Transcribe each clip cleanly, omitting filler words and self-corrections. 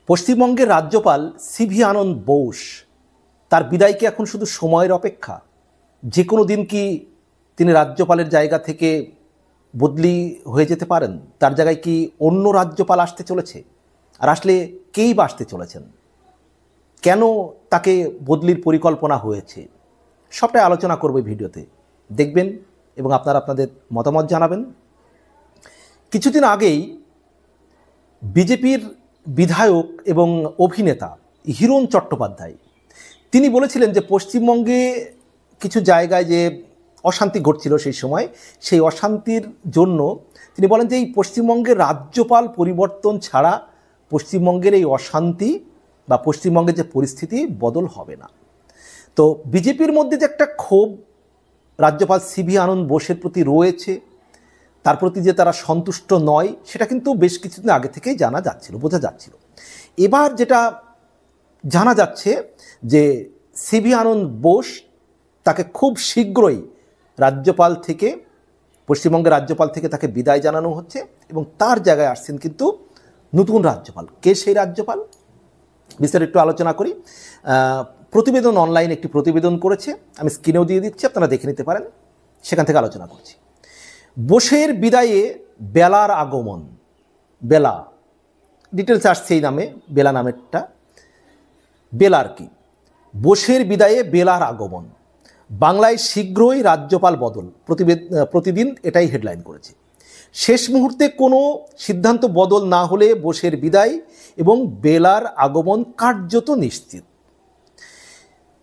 পশ্চিমবঙ্গের রাজ্যপাল সিভি আনন্দ বোস তার বিদায় কি এখন শুধু সময়ের অপেক্ষা? যে কোনো দিন কি তিনি রাজ্যপালের জায়গা থেকে বদলি হয়ে যেতে পারেন? তার জায়গায় কি অন্য রাজ্যপাল আসতে চলেছে? আর আসলে কেই বা আসতে চলেছেন? কেন তাকে বদলির পরিকল্পনা হয়েছে? সবটাই আলোচনা করব এই ভিডিওতে। দেখবেন এবং আপনারা আপনাদের মতামত জানাবেন। কিছুদিন আগেই বিজেপির বিধায়ক এবং অভিনেতা হিরণ চট্টোপাধ্যায় তিনি বলেছিলেন যে পশ্চিমবঙ্গে কিছু জায়গায় যে অশান্তি ঘটছিল সেই অশান্তির জন্য তিনি বলেন যে এই পশ্চিমবঙ্গের রাজ্যপাল পরিবর্তন ছাড়া পশ্চিমবঙ্গের এই অশান্তি বা পশ্চিমবঙ্গের যে পরিস্থিতি বদল হবে না। তো বিজেপির মধ্যে যে একটা ক্ষোভ রাজ্যপাল সিভি আনন্দ বোসের প্রতি রয়েছে, তার প্রতি যে তারা সন্তুষ্ট নয়, সেটা কিন্তু বেশ কিছুদিন আগে থেকেই বোঝা যাচ্ছিল। এবার যেটা জানা যাচ্ছে যে সিভি আনন্দ বোস তাকে খুব শীঘ্রই পশ্চিমবঙ্গের রাজ্যপাল থেকে তাকে বিদায় জানানো হচ্ছে এবং তার জায়গায় আসছেন কিন্তু নতুন রাজ্যপাল। কে সেই রাজ্যপাল? বিস্তারিত একটু আলোচনা করি। প্রতিবেদন অনলাইন একটি প্রতিবেদন করেছে, আমি স্ক্রিনেও দিয়ে দিচ্ছি, আপনারা দেখে নিতে পারেন। সেখান থেকে আলোচনা করছি। বোসের বিদায়ে বেলার আগমন। বেলা ডিটেলস আসছে এই নামে, বেলা নামেরটা। বেলার কি? বোসের বিদায়ে বেলার আগমন, বাংলায় শীঘ্রই রাজ্যপাল বদল। প্রতিদিন এটাই হেডলাইন করেছে। শেষ মুহূর্তে কোনো সিদ্ধান্ত বদল না হলে বোসের বিদায় এবং বেলার আগমন কার্যত নিশ্চিত।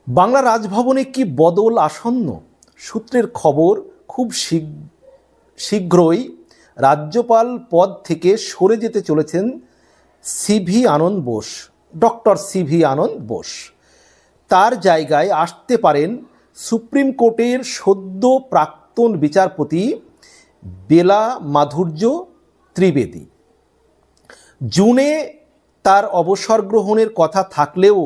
বাংলা রাজভবনে কি বদল আসন্ন? সূত্রের খবর, খুব শীঘ্রই রাজ্যপাল পদ থেকে সরে যেতে চলেছেন সিভি আনন্দ বোস, ডক্টর সিভি আনন্দ বোস। তার জায়গায় আসতে পারেন সুপ্রিম কোর্টের সদ্য প্রাক্তন বিচারপতি বেলা মাধুর্য ত্রিবেদী। জুনে তার অবসর গ্রহণের কথা থাকলেও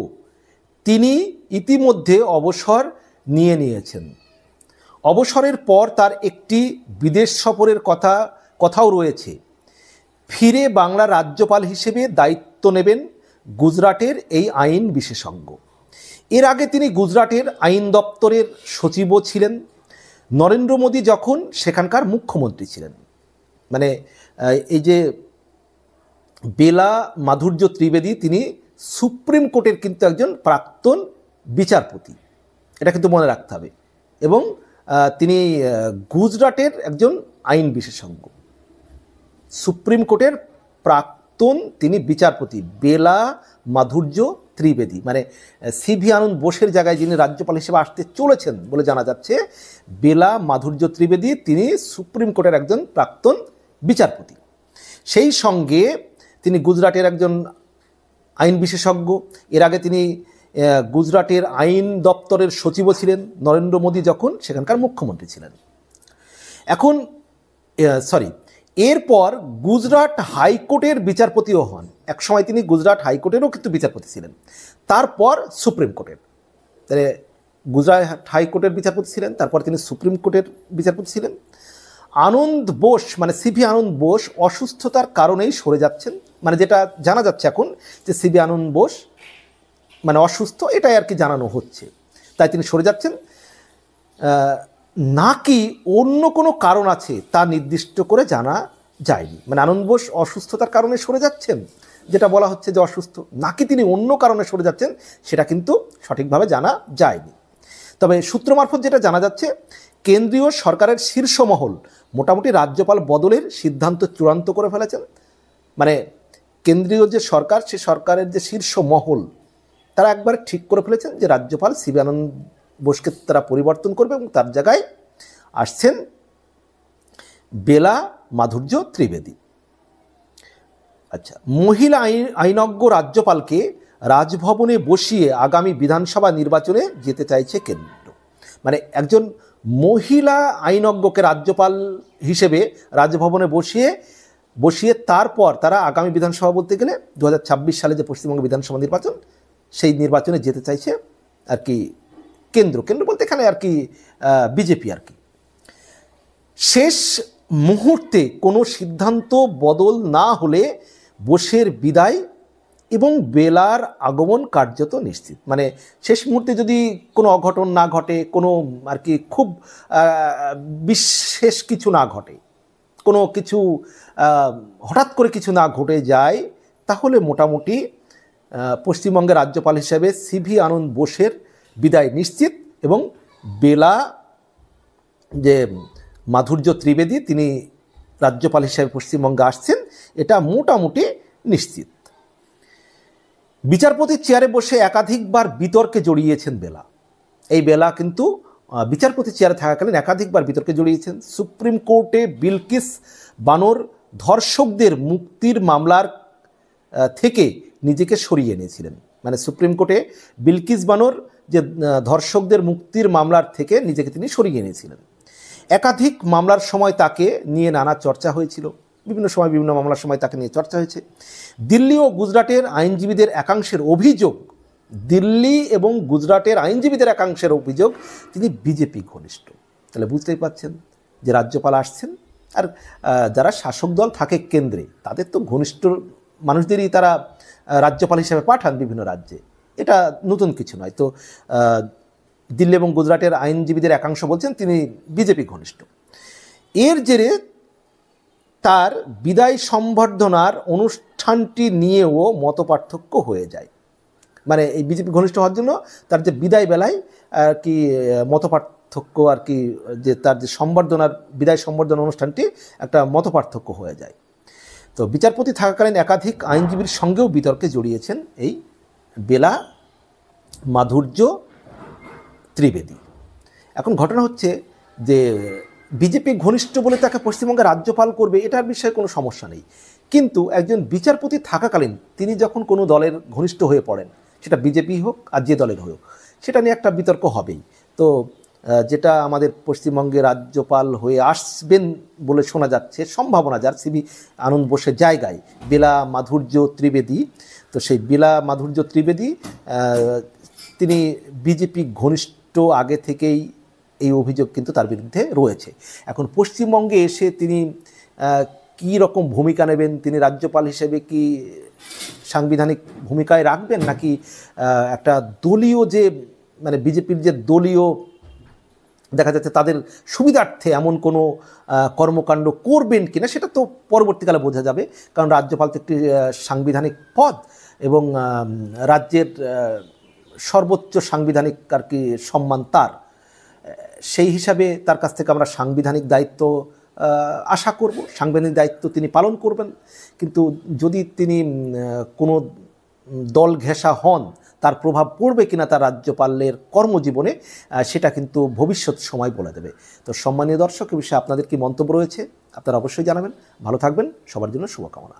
তিনি ইতিমধ্যে অবসর নিয়েছেন। অবসরের পর তার একটি বিদেশ সফরের কথাও রয়েছে। ফিরে বাংলা রাজ্যপাল হিসেবে দায়িত্ব নেবেন গুজরাটের এই আইন বিশেষজ্ঞ। এর আগে তিনি গুজরাটের আইন দপ্তরের সচিবও ছিলেন নরেন্দ্র মোদী যখন সেখানকার মুখ্যমন্ত্রী ছিলেন। মানে এই যে বেলা মাধুর্য ত্রিবেদী, তিনি সুপ্রিম কোর্টের কিন্তু একজন প্রাক্তন বিচারপতি, এটা কিন্তু মনে রাখতে হবে। এবং তিনি গুজরাটের একজন আইন বিশেষজ্ঞ, সুপ্রিম কোর্টের প্রাক্তন তিনি বিচারপতি বেলা মাধুর্য ত্রিবেদী। মানে সিভি আনন্দ বোসের জায়গায় যিনি রাজ্যপাল হিসেবে আসতে চলেছেন বলে জানা যাচ্ছে বেলা মাধুর্য ত্রিবেদী, তিনি সুপ্রিম কোর্টের একজন প্রাক্তন বিচারপতি। সেই সঙ্গে তিনি গুজরাটের একজন আইন বিশেষজ্ঞ। এর আগে তিনি গুজরাটের আইন দপ্তরের সচিবও ছিলেন নরেন্দ্র মোদী যখন সেখানকার মুখ্যমন্ত্রী ছিলেন। এরপর গুজরাট হাইকোর্টের বিচারপতিও হন। একসময় তিনি গুজরাট হাইকোর্টেরও কিন্তু বিচারপতি ছিলেন, তারপর সুপ্রিম কোর্টের। তাহলে গুজরাট হাইকোর্টের বিচারপতি ছিলেন, তারপর তিনি সুপ্রিম কোর্টের বিচারপতি ছিলেন। আনন্দ বোস মানে সিভি আনন্দ বোস অসুস্থতার কারণেই সরে যাচ্ছেন। মানে যেটা জানা যাচ্ছে এখন যে সিভি আনন্দ বোস মানে অসুস্থ, এটাই আর কি জানানো হচ্ছে, তাই তিনি সরে যাচ্ছেন। নাকি অন্য কোনো কারণ আছে তা নির্দিষ্ট করে জানা যায়নি। মানে আনন্দ বোস অসুস্থতার কারণে সরে যাচ্ছেন, যেটা বলা হচ্ছে যে অসুস্থ, নাকি তিনি অন্য কারণে সরে যাচ্ছেন সেটা কিন্তু সঠিকভাবে জানা যায়নি। তবে সূত্র মারফত যেটা জানা যাচ্ছে, কেন্দ্রীয় সরকারের শীর্ষ মহল মোটামুটি রাজ্যপাল বদলের সিদ্ধান্ত চূড়ান্ত করে ফেলেছেন। মানে কেন্দ্রীয় যে সরকার, সে সরকারের যে শীর্ষ মহল তারা একবার ঠিক করে ফেলেছেন যে রাজ্যপাল সিভি আনন্দ বোসকে তারা পরিবর্তন করবে এবং তার জায়গায় আসছেন বেলা মাধুর্য ত্রিবেদী। আচ্ছা, মহিলা আইনজ্ঞ রাজ্যপালকে রাজভবনে বসিয়ে আগামী বিধানসভা নির্বাচনে যেতে চাইছে কেন্দ্র। মানে একজন মহিলা আইনজ্ঞকে রাজ্যপাল হিসেবে রাজভবনে বসিয়ে তারপর তারা আগামী বিধানসভা বলতে গেলে 2026 সালে যে পশ্চিমবঙ্গ বিধানসভা নির্বাচন, সেই নির্বাচনে যেতে চাইছে আর কি কেন্দ্র বলতে এখানে আর কি বিজেপি আর কি। শেষ মুহূর্তে কোনো সিদ্ধান্ত বদল না হলে বোসের বিদায় এবং বেলার আগমন কার্যত নিশ্চিত। মানে শেষ মুহূর্তে যদি কোনো অঘটন না ঘটে, কোনো আর কি খুব বিশেষ কিছু না ঘটে, কোনো কিছু হঠাৎ করে কিছু না ঘটে যায়, তাহলে মোটামুটি পশ্চিমবঙ্গের রাজ্যপাল হিসেবে সিভি আনন্দ বোসের বিদায় নিশ্চিত এবং বেলা যে মাধুর্য ত্রিবেদী তিনি রাজ্যপাল হিসেবে পশ্চিমবঙ্গে আসছেন এটা মোটামুটি নিশ্চিত। বিচারপতির চেয়ারে বসে একাধিকবার বিতর্কে জড়িয়েছেন বেলা। এই বেলা কিন্তু বিচারপতির চেয়ারে থাকাকালীন একাধিকবার বিতর্কে জড়িয়েছেন। সুপ্রিম কোর্টে বিলকিস বানোর ধর্ষকদের মুক্তির মামলার থেকে নিজেকে সরিয়ে এনেছিলেন। মানে সুপ্রিম কোর্টে বিলকিস বানোর যে ধর্ষকদের মুক্তির মামলার থেকে নিজেকে তিনি সরিয়ে এনেছিলেন। একাধিক মামলার সময় তাকে নিয়ে নানা চর্চা হয়েছিল, বিভিন্ন সময় বিভিন্ন মামলার সময় তাকে নিয়ে চর্চা হয়েছে। দিল্লি ও গুজরাটের আইনজীবীদের একাংশের অভিযোগ, দিল্লি এবং গুজরাটের আইনজীবীদের একাংশের অভিযোগ তিনি বিজেপি ঘনিষ্ঠ। তাহলে বুঝতেই পাচ্ছেন যে রাজ্যপাল আসছেন, আর যারা শাসক দল থাকে কেন্দ্রে তাদের তো ঘনিষ্ঠ মানুষদেরই তারা রাজ্যপাল হিসেবে পাঠান বিভিন্ন রাজ্যে, এটা নতুন কিছু নয়। তো দিল্লি এবং গুজরাটের আইনজীবীদের একাংশ বলছেন তিনি বিজেপি ঘনিষ্ঠ। এর জেরে তার বিদায় সম্বর্ধনার অনুষ্ঠানটি নিয়েও মতপার্থক্য হয়ে যায়। মানে এই বিজেপি ঘনিষ্ঠ হওয়ার জন্য তার যে বিদায় বেলায় আর কি মতপার্থক্য আর কি, যে তার যে সম্বর্ধনার বিদায় সম্বর্ধনা অনুষ্ঠানটি একটা মতপার্থক্য হয়ে যায়। তো বিচারপতি থাকাকালীন একাধিক আইনজীবীর সঙ্গেও বিতর্কে জড়িয়েছেন এই বেলা মাধুর্য ত্রিবেদী। এখন ঘটনা হচ্ছে যে বিজেপি ঘনিষ্ঠ বলে তাকে পশ্চিমবঙ্গে রাজ্যপাল করবে এটার বিষয়ে কোনো সমস্যা নেই, কিন্তু একজন বিচারপতি থাকাকালীন তিনি যখন কোনো দলের ঘনিষ্ঠ হয়ে পড়েন, সেটা বিজেপি হোক আর যে দলের হোক, সেটা নিয়ে একটা বিতর্ক হবেই। তো যেটা আমাদের পশ্চিমবঙ্গে রাজ্যপাল হয়ে আসবেন বলে শোনা যাচ্ছে, সম্ভাবনা যার সিভি আনন্দ বোসের জায়গায় বেলা মাধুর্য ত্রিবেদী, তো সেই বেলা মাধুর্য ত্রিবেদী তিনি বিজেপি ঘনিষ্ঠ আগে থেকেই, এই অভিযোগ কিন্তু তার বিরুদ্ধে রয়েছে। এখন পশ্চিমবঙ্গে এসে তিনি কী রকম ভূমিকা নেবেন, তিনি রাজ্যপাল হিসেবে কি সাংবিধানিক ভূমিকায় রাখবেন, নাকি একটা দলীয় যে মানে বিজেপির যে দলীয় দেখা যাচ্ছে তাদের সুবিধার্থে এমন কোনো কর্মকাণ্ড করবেন কিনা, সেটা তো পরবর্তীকালে বোঝা যাবে। কারণ রাজ্যপাল তো একটি সাংবিধানিক পদ এবং রাজ্যের সর্বোচ্চ সাংবিধানিক আর কি সম্মান তার, সেই হিসাবে তার কাছ থেকে আমরা সাংবিধানিক দায়িত্ব আশা করব, সাংবিধানিক দায়িত্ব তিনি পালন করবেন। কিন্তু যদি তিনি কোনো দল ঘেঁষা হন, তার প্রভাব পড়বে কিনা তার রাজ্যপালের কর্মজীবনে, সেটা কিন্তু ভবিষ্যৎ সময় বলে দেবে। তো সম্মানীয় দর্শক, এ বিষয়ে আপনাদের কি মন্তব্য রয়েছে আপনারা অবশ্যই জানাবেন। ভালো থাকবেন, সবার জন্য শুভকামনা।